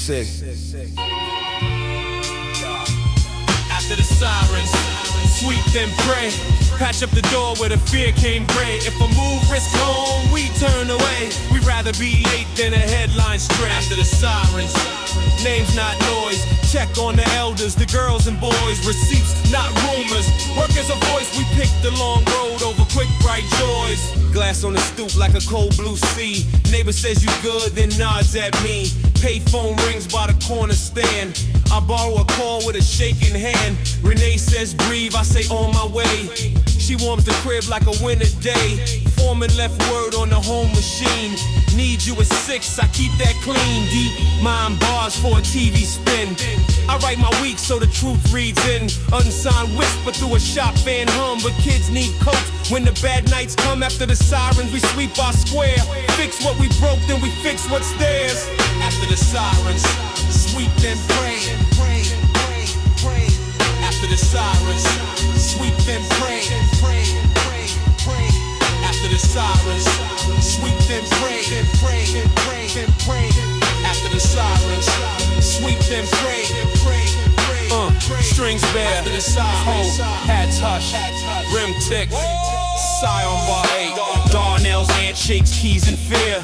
Sick. After the sirens, sweep then pray. Patch up the door where the fear came gray. If a move risk home, we turn away. We'd rather be late than a headline stray. After the sirens, names not noise. Check on the elders, the girls and boys. Receipts, not rumors. Work as a voice, we pick the long road over quick bright joys. Glass on the stoop like a cold blue sea. Neighbor says you good, then nods at me. Payphone rings by the corner stand. I borrow a call with a shaking hand. Renee says breathe, I say on my way. She warms the crib like a winter day. Foreman left word on the home machine. Need you at 6, I keep that clean. Deep mind bars for a TV spin. I write my week so the truth reads in. Unsigned whisper through a shop fan hum. But kids need coats when the bad nights come. After the sirens we sweep our square. Fix what we broke, then we fix what's theirs. After the sirens, sweep then pray. After the sirens, sweep then pray. After the sirens, sweep then pray. After the sirens, sweep then pray. Strings bare, after the sirens, hats hush, rim tick, Scion bar 8, Darnell's handshakes, keys and fear.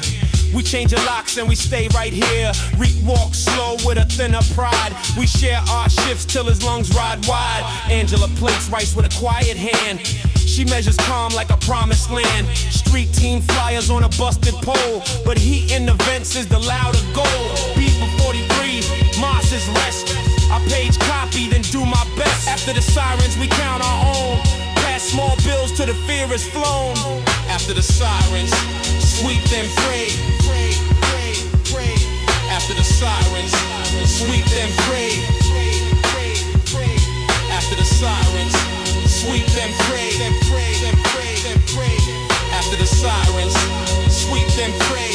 We change the locks and we stay right here. Reek walk slow with a thinner pride. We share our shifts till his lungs ride wide. Angela plates rice with a quiet hand. She measures calm like a promised land. Street team flyers on a busted pole. But heat in the vents is the louder goal. Beat for 43, Mars is rest. I page copy, then do my best. After the sirens, we count our own. Pass small bills till the fear is flown. After the sirens, sweep then pray. After the sirens, sweep then pray. After the sirens, sweep then pray. After the sirens, sweep then pray.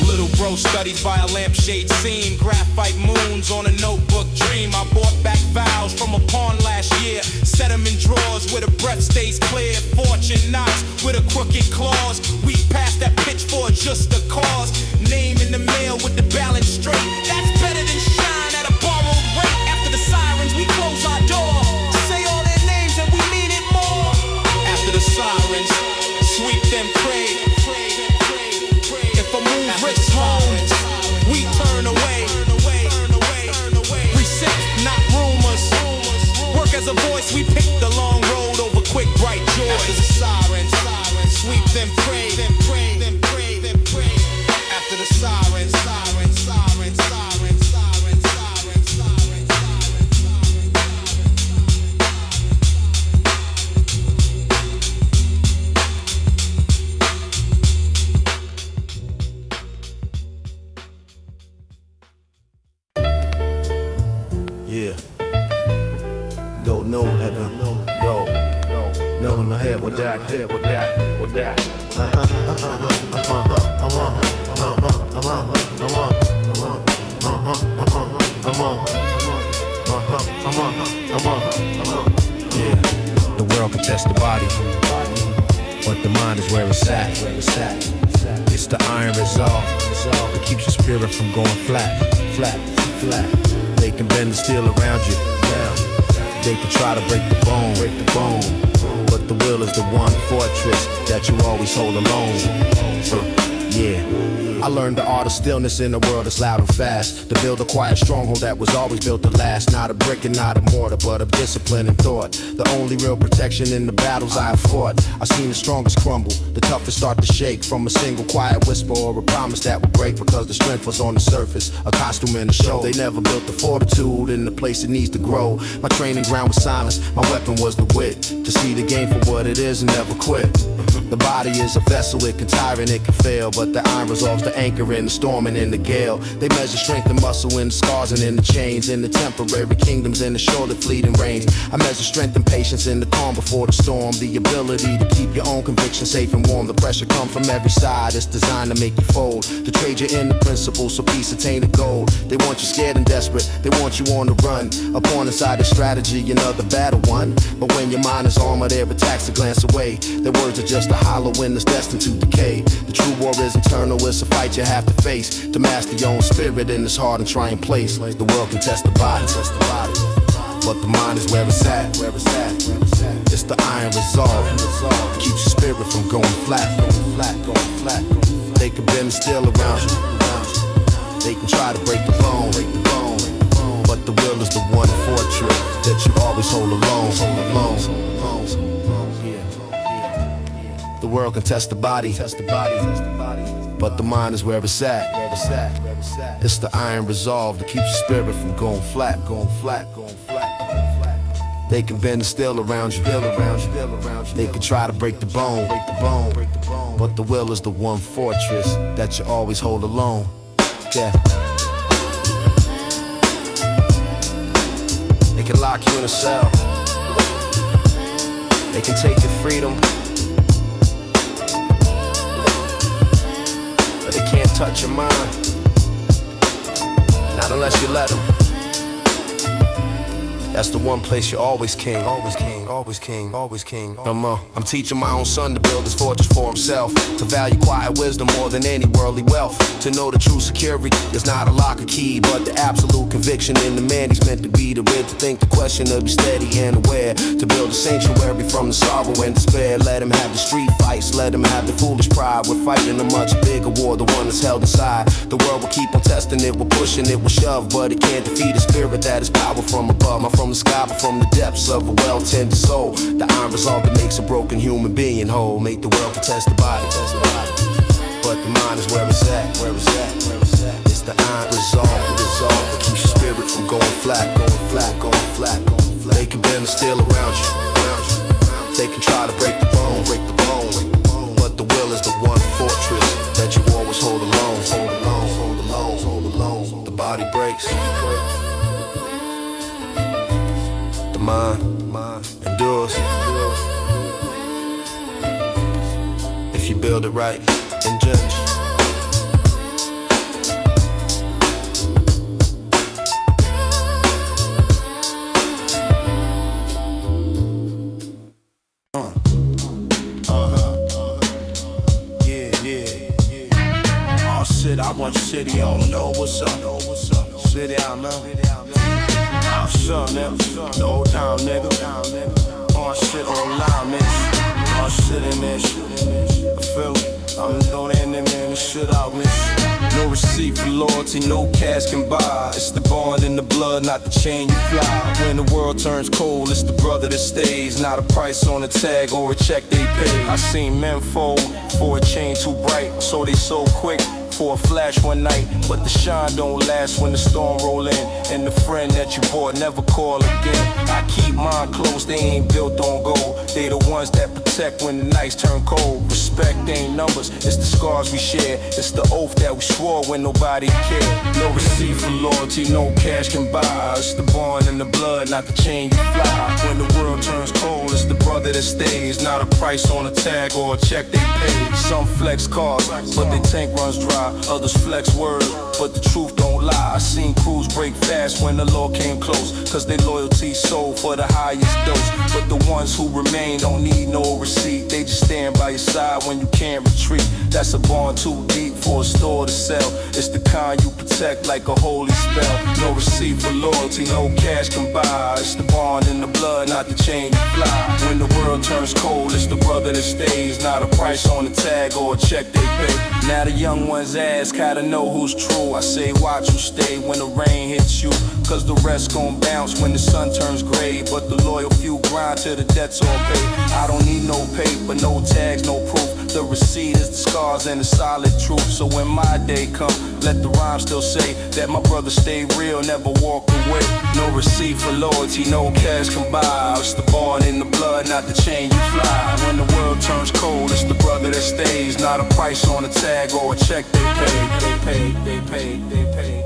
Little bro studied by a lampshade scene. Graphite moons on a notebook dream. I bought back vows from a pawn last year. Set them in drawers where the breath stays clear. Fortune knocks with a crooked claws. We passed that pitch for just a cause. Name in the mail with the balance straight. That's better than shine at a borrowed rate. After the sirens, we close our door. Say all their names and we mean it more. After the sirens, sweep then pray. If a move risks home, we turn away. Reset, not rumors. Work as a voice, we pick the long road over quick bright joy. After the sirens, sweep then pray. After the sirens, Yeah. Don't know that. No in the head with that. Yeah. The world can test the body, but the mind is where it's at. It's the iron resolve that keeps your spirit from going flat. They can bend the steel around you. They can try to break the bone. But the will is the one fortress that you always hold alone. Yeah. I learned the art of stillness in a world that's loud and fast. To build a quiet stronghold that was always built to last. Not a brick and not a mortar, but of discipline and thought. The only real protection in the battles I have fought. I've seen the strongest crumble, the toughest start to shake. From a single quiet whisper or a promise that would break. Because the strength was on the surface, a costume in the show. They never built the fortitude in the place it needs to grow. My training ground was silence, my weapon was the wit. To see the game for what it is and never quit. The body is a vessel, it can tire and it can fail. But the iron resolves the anchor in the storm and in the gale. They measure strength and muscle in the scars and in the chains. In the temporary kingdoms and the short and fleeting reigns. I measure strength and patience in the calm before the storm. The ability to keep your own conviction safe and warm. The pressure come from every side, it's designed to make you fold. To trade you in the principle so peace attain the goal. They want you scared and desperate, they want you on the run. Upon inside the strategy, another battle won. But when your mind is armored, their attacks a glance away. Their words are just a hollow wind that's destined to decay. The true war is internal, it's a fight you have to face. To master your own spirit in this hard and trying place. The world can test the body, but the mind is where it's at. It's the iron resolve. Keeps your spirit from going flat. They can bend and still around you. They can try to break the bone. But the will is the one fortress that you always hold alone. The world can test the body, but the mind is where it's at. It's the iron resolve that keeps your spirit from going flat. They can bend and still around you. They can try to break the bone. But the will is the one fortress that you always hold alone. Yeah. They can lock you in a cell. They can take your freedom. But they can't touch your mind. Not unless you let them. That's the one place you're always king. Come on. I'm teaching my own son to build his fortress for himself. To value quiet wisdom more than any worldly wealth. To know the true security is not a lock or key, but the absolute conviction in the man he's meant to be. The rid to think, the question to be steady and aware. To build a sanctuary from the sorrow and despair. Let him have the street fights, let him have the foolish pride. We're fighting a much bigger war, the one that's held inside. The world will keep on testing it, we're pushing it, we'll shove, but it can't defeat the spirit that is power from above. Not from the sky, but from the depths of a well-tended soul. The iron resolve that makes a broken human being whole. Make the world contest the body, but the mind is where it's at. It's the iron resolve that keeps your spirit from going flat. They can bend and still around you. They can try to break the bone, but the will is the one fortress that you always hold alone. The body breaks. The mind endures. If you build it right and judge. Oh shit, I run city, I don't know what's up. City, I know. What's up, nigga? The old town, nigga. Oh shit, online, man. Oh shit in there, I feel it. I'm just going in there, man, the shit out, man. No receipt for loyalty, no cash can buy. It's the bond in the blood, not the chain you fly. When the world turns cold, it's the brother that stays. Not a price on a tag or a check they pay. I seen men fold for a chain too bright, so they so quick for a flash one night. But the shine don't last when the storm roll in. And the friend that you bought never call again. I keep mine close, they ain't built on gold. They the ones that protect when the nights turn cold. Respect ain't numbers, it's the scars we share. It's the oath that we swore when nobody cared. No receipt for loyalty, no cash can buy. It's the bond in the blood, not the chain you fly. When the world turns cold, it's the brother that stays. Not a price on a tag or a check they pay. Some flex cars, but their tank runs dry. Others flex words, but the truth don't lie. I seen crews break fast when the law came close, cause their loyalty sold for the highest dose. But the ones who remain don't need no receipt. They just stand by your side when you can't retreat. That's a bond too deep for a store to sell. It's the kind you protect like a holy spell. No receipt for loyalty, no cash can buy. It's the bond in the blood, not the chain you fly. When the world turns cold, it's the brother that stays. Not a price on the tag or a check they pay. Now the young ones ask how to know who's true. I say watch who stay when the rain hits you, cause the rest gon' bounce when the sun turns gray. But the loyal few grind till the debt's all paid. I don't need no paper, no tags, no proof. The receipt is the scars and the solid truth. So when my day come, let the rhyme still say that my brother stay real, never walk away. No receipt for loyalty, no cash can buy. It's the bond in the blood, not the chain you fly. When the world turns cold, it's the brother that stays. Not a price on a tag or a check they pay. They pay, they pay, they pay.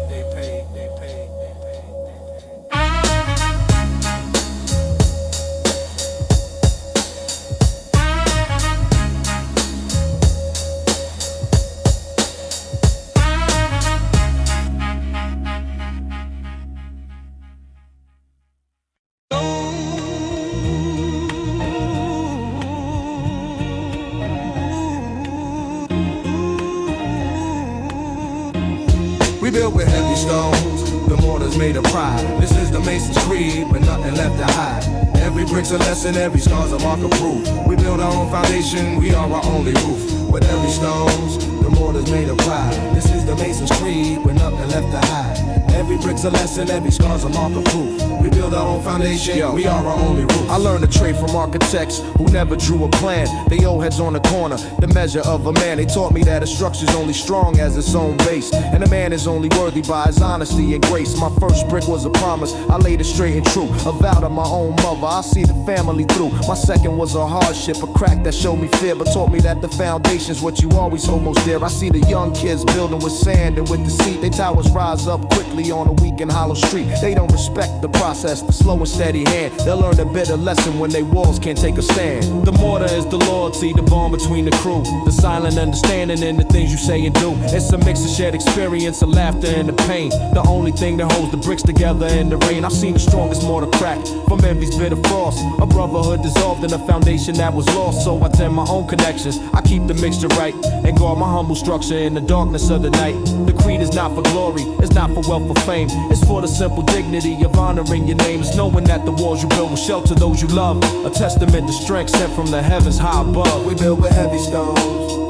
built with heavy stones, the mortar's made of pride. This is the Mason's creed, with nothing left to hide. Every brick's a lesson, every scar's a mark of proof. We build our own foundation, we are our only roof. With heavy stones, the mortar's made of pride. This is the Mason's creed, with nothing left to hide. Every brick's a lesson, every scar's a mark of proof. We build our own foundation, we are our only roof. I learned a trade from architects who never drew a plan. They old heads on the corner, the measure of a man. They taught me that a structure's only strong as its own base, and a man is only worthy by his honesty and grace. My first brick was a promise, I laid it straight and true. A vow to my own mother, I see the family through. My second was a hardship, a crack that showed me fear, but taught me that the foundation's what you always hold most dear. I see the young kids building with sand and with deceit. They towers rise up quickly on a weak and hollow street. They don't respect the process, the slow and steady hand. They'll learn a bitter lesson when they walls can't take a stand. The mortar is the loyalty, the bond between the crew, the silent understanding in the things you say and do. It's a mix of shared experience, of laughter and the pain. The only thing that holds the bricks together in the rain. I've seen the strongest mortar crack from envy's bitter frost. A brotherhood dissolved in a foundation that was lost. So I tend my own connections, I keep the mixture right, and guard my humble structure in the darkness of the night. The creed is not for glory, it's not for wealth or fame. It's for the simple dignity of honoring your name. It's knowing that the walls you build will shelter those you love. A testament to strength sent from the heavens high above. We build with heavy stones,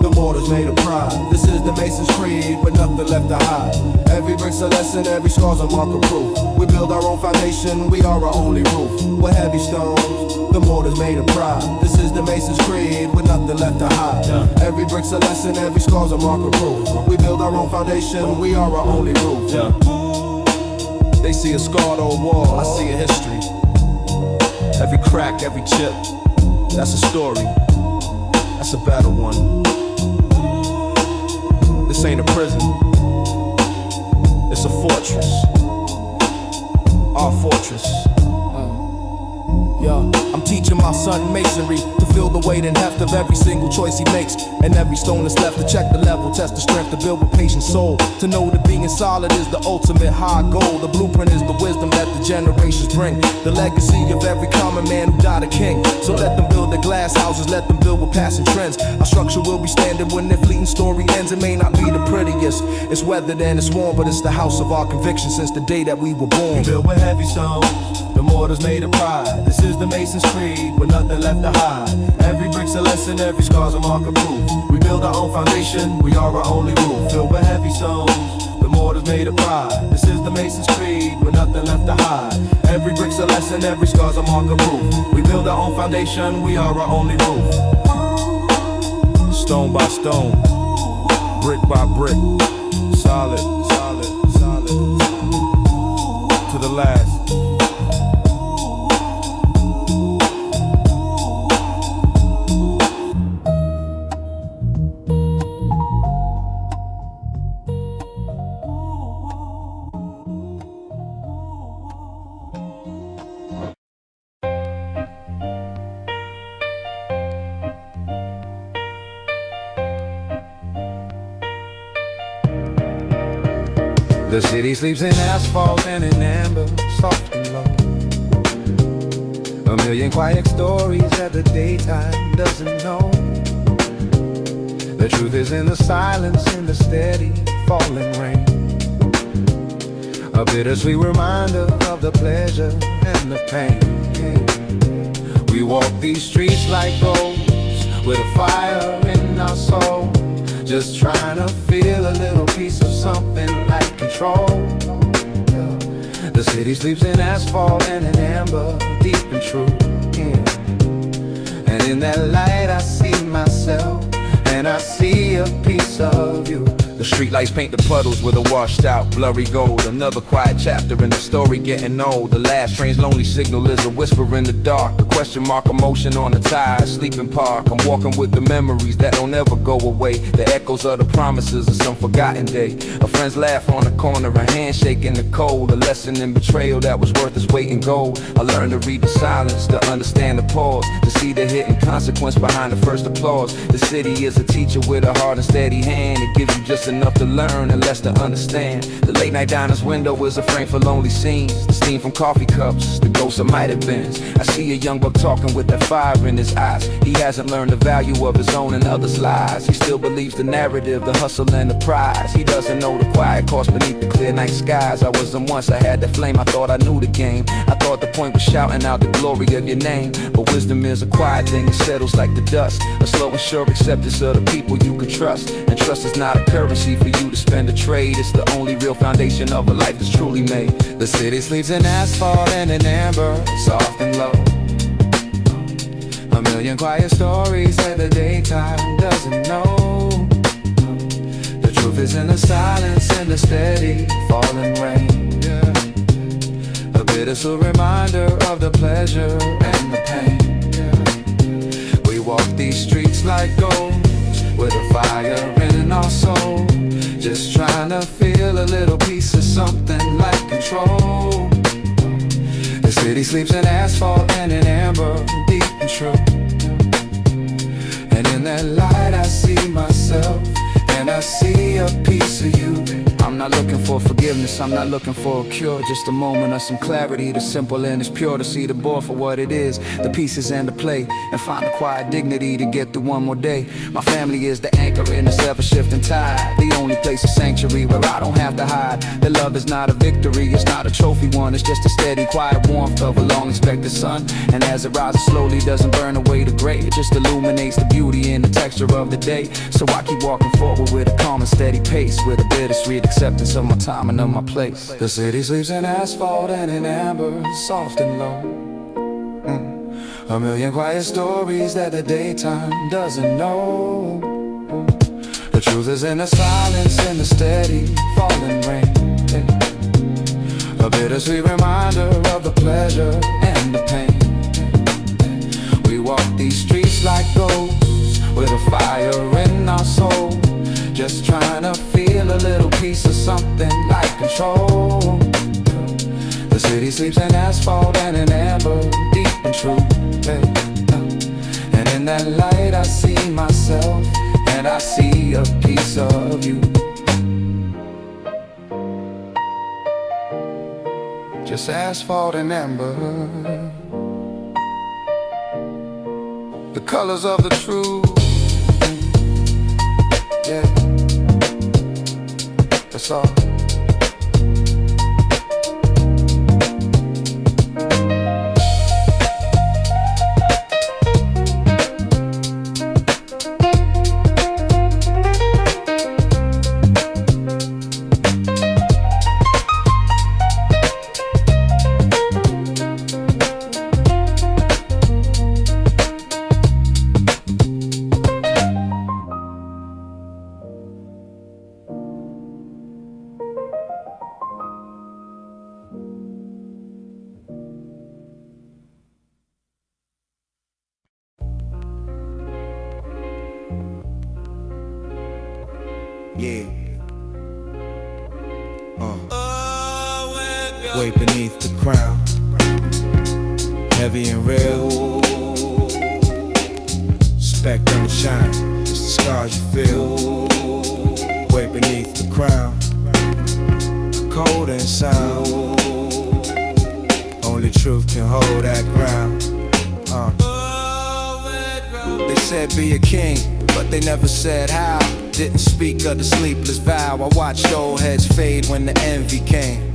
the mortar's made of pride. This is the Mason's creed, with nothing left to hide. Every brick's a lesson, every scar's a mark of proof. We build our own foundation, we are our only roof. With heavy stones, the mortar's made of pride. This is the Mason's creed, with nothing left to hide. Every brick's a lesson, every scar's a mark of proof. We build our own foundation, we are our only roof. They see a scarred old wall, I see a history. Every crack, every chip, that's a story. That's a battle won. This ain't a prison, it's a fortress. Our fortress. I'm teaching my son masonry to feel the weight and heft of every single choice he makes, and every stone that's left to check the level, test the strength to build with patient soul. To know that being solid is the ultimate high goal. The blueprint is the wisdom that the generations bring, the legacy of every common man who died a king. So let them build their glass houses, let them build with passing trends. Our structure will be standing when their fleeting story ends. It may not be the prettiest, it's weathered and it's warm, but it's the house of our conviction since the day that we were born. We built with heavy stones, the mortar's made of pride. This is the Mason's creed, with nothing left to hide. Every brick's a lesson, every scar's a mark of proof. We build our own foundation, we are our only roof. Filled with heavy stones, the mortar's made of pride. This is the Mason's creed, with nothing left to hide. Every brick's a lesson, every scar's a mark of proof. We build our own foundation, we are our only roof. Stone by stone, brick by brick, solid, solid, solid, to the last. The city sleeps in asphalt and in amber, soft and low. A million quiet stories that the daytime doesn't know. The truth is in the silence, in the steady falling rain. A bittersweet reminder of the pleasure and the pain. We walk these streets like ghosts with a fire in our soul, just trying to feel a little piece of something like control. The city sleeps in asphalt and in amber, deep and true. And in that light I see myself, and I see a piece of you. The streetlights paint the puddles with a washed out, blurry gold. Another quiet chapter in the story getting old. The last train's lonely signal is a whisper in the dark, a question mark emotion on the tide, sleeping park. I'm walking with the memories that don't ever go away, the echoes of the promises of some forgotten day. A friend's laugh on the corner, a handshake in the cold, a lesson in betrayal that was worth its weight in gold. I learned to read the silence, to understand the pause, to see the hidden consequence behind the first applause. The city is a teacher with a hard and steady hand. It gives you just enough to learn and less to understand. The late night diner's window is a frame for lonely scenes. The steam from coffee cups, the ghosts of might have been. I see a young buck talking with that fire in his eyes. He hasn't learned the value of his own and others' lies. He still believes the narrative, the hustle and the prize. He doesn't know the quiet cost beneath the clear night skies. I was them once, I had that flame, I thought I knew the game. I thought the point was shouting out the glory of your name. But wisdom is a quiet thing, it settles like the dust. A slow and sure acceptance of the people you can trust. And trust is not a currency for you to spend or trade. It's the only real foundation of a life that's truly made. The city sleeps in asphalt and in amber, soft and low. A million quiet stories that the daytime doesn't know. The truth is in the silence and the steady falling rain, yeah. A bittersweet reminder of the pleasure and the pain, yeah. We walk these streets like ghosts with a fire in our soul, just trying to feel a little piece of something like control. The city sleeps in asphalt and in amber, deep and true. And in that light I see myself, and I see a piece of you. I'm not looking for forgiveness, I'm not looking for a cure. Just a moment of some clarity, the simple and it's pure. To see the board for what it is, the pieces and the play, and find a quiet dignity to get through one more day. My family is the anchor in this ever-shifting tide, the only place of sanctuary where I don't have to hide. That love is not a victory, it's not a trophy one. It's just a steady, quiet warmth of a long-expected sun. And as it rises slowly, doesn't burn away the gray. It just illuminates the beauty and the texture of the day. So I keep walking forward with a calm and steady pace, with a bittersweet acceptance of my time and of my place. The city sleeps in asphalt and in amber, soft and low. A million quiet stories that the daytime doesn't know. The truth is in the silence and the steady falling rain, yeah. A bittersweet reminder of the pleasure and the pain. We walk these streets like ghosts with a fire in our soul, just trying to feel a little piece of something like control. The city sleeps in asphalt and in amber, deep and true, yeah. And in that light I see myself, and I see a piece of you. Just asphalt and amber, the colors of the truth, yeah. That's all. Yeah. Way beneath the crown, heavy and real. Spec don't shine, just the scars you feel. Way beneath the crown, cold and sound. Only truth can hold that ground. They said be a king, but they never said how. Didn't speak of the sleepless vow. I watched old heads fade when the envy came.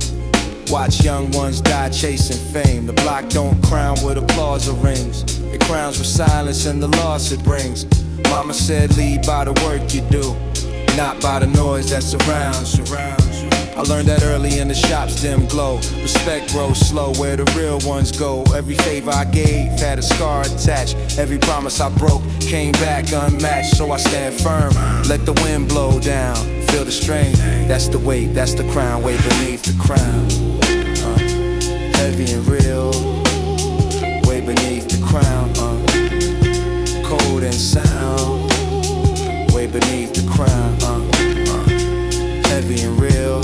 Watch young ones die chasing fame. The block don't crown with applause or rings. It crowns with silence and the loss it brings. Mama said lead by the work you do, not by the noise that surrounds you. I learned that early in the shop's dim glow. Respect grows slow where the real ones go. Every favor I gave had a scar attached. Every promise I broke came back unmatched. So I stand firm, let the wind blow down. Feel the strain, that's the weight, that's the crown. Way beneath the crown, heavy and real. Way beneath the crown, cold and sound. Way beneath the crown, heavy and real.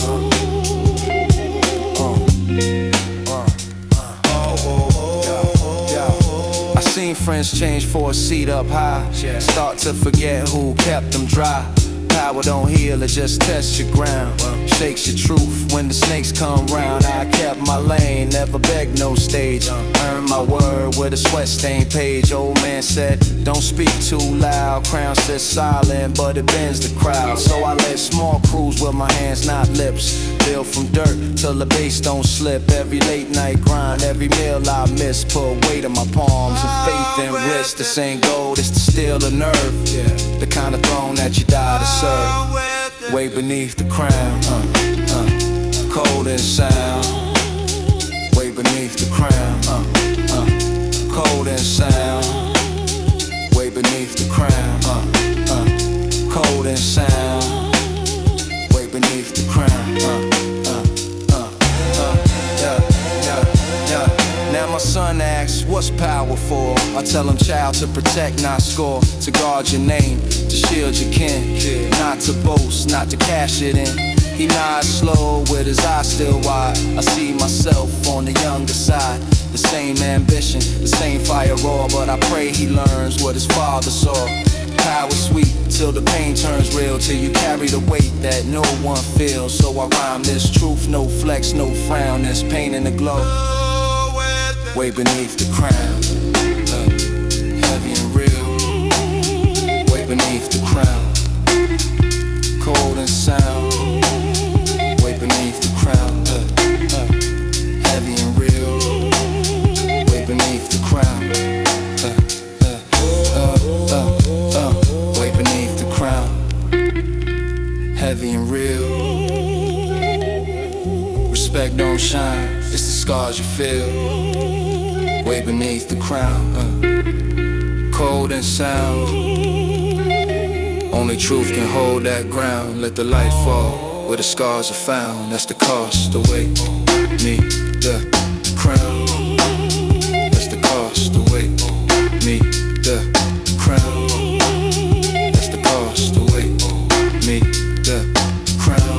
I seen friends change for a seat up high. Start to forget who kept them dry. power don't heal, it just tests your ground. Shakes your truth when the snakes come round. I kept my lane, never begged no stage. Earned my word with a sweat stained page. Old man said, don't speak too loud. Crown said silent, but it bends the crowd. So I let small crews with my hands, not lips. Build from dirt till the bass don't slip. Every late night grind, every meal I miss. Put weight in my palms and faith in wrist. This ain't gold, it's the steel of nerve. The kind of throne that you die to serve. Way beneath the crown, cold and sound. Way beneath the crown, cold and sound. Way beneath the crown, cold and sound. Way beneath the crown, Now my son asks, what's power for? I tell him, child, to protect, not score. To guard your name, to shield your kin. Not to boast, not to cash it in. He nods slow with his eyes still wide. I see myself on the younger side. The same ambition, the same fire raw. But I pray he learns what his father saw. Power sweet till the pain turns real. Till you carry the weight that no one feels. So I rhyme this truth, no flex, no frown. There's pain in the glow. Way beneath the crown, heavy and real. Way beneath the crown, cold and sound. Way beneath the crown, heavy and real. Way beneath the crown, way beneath the crown, heavy and real. Respect don't shine, it's the scars you feel. Way beneath the crown, cold and sound. Only truth can hold that ground. Let the light fall where the scars are found. That's the cost, the weight beneath the crown. That's the cost, the weight beneath the crown. That's the cost, the weight beneath the crown.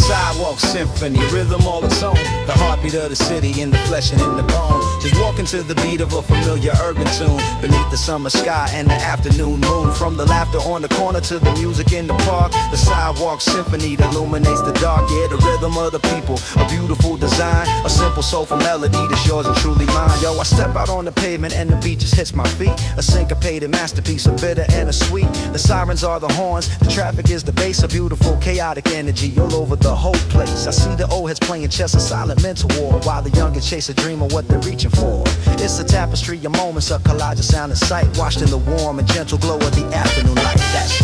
Sidewalk Symphony, rhythm all its own. The heartbeat of the city in the flesh and in the bone. Just walking to the beat of a familiar urban tune. Beneath the summer sky and the afternoon moon. From the laughter on the corner to the music in the park. The Sidewalk Symphony that illuminates the dark. Yeah, the rhythm of the people, a beautiful design. A simple soulful melody that's yours and truly mine. Yo, I step out on the pavement and the beat just hits my feet. A syncopated masterpiece, a bitter and a sweet. The sirens are the horns, the traffic is the bass. A beautiful chaotic energy all over the whole place. I see the old heads playing chess, a silent mental war, while the youngins chase a dream of what they're reaching for. It's a tapestry of moments, a collage of sound and sight, washed in the warm and gentle glow of the afternoon light. That's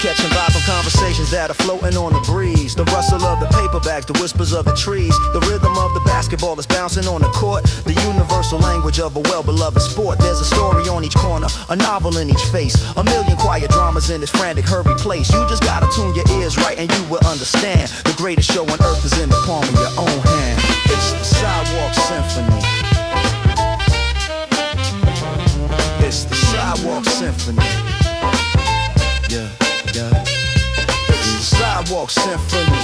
catching vibes on conversations that are floating on the breeze. The rustle of the paperbacks, the whispers of the trees. The rhythm of the basketball is bouncing on the court. The universal language of a well-beloved sport. There's a story on each corner, a novel in each face. A million quiet dramas in this frantic, hurried place. You just gotta tune your ears right and you will understand. The greatest show on earth is in the palm of your own hand. It's the Sidewalk Symphony. It's the Sidewalk Symphony. Yeah. It's the Sidewalk Symphony.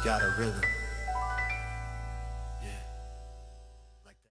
got a rhythm.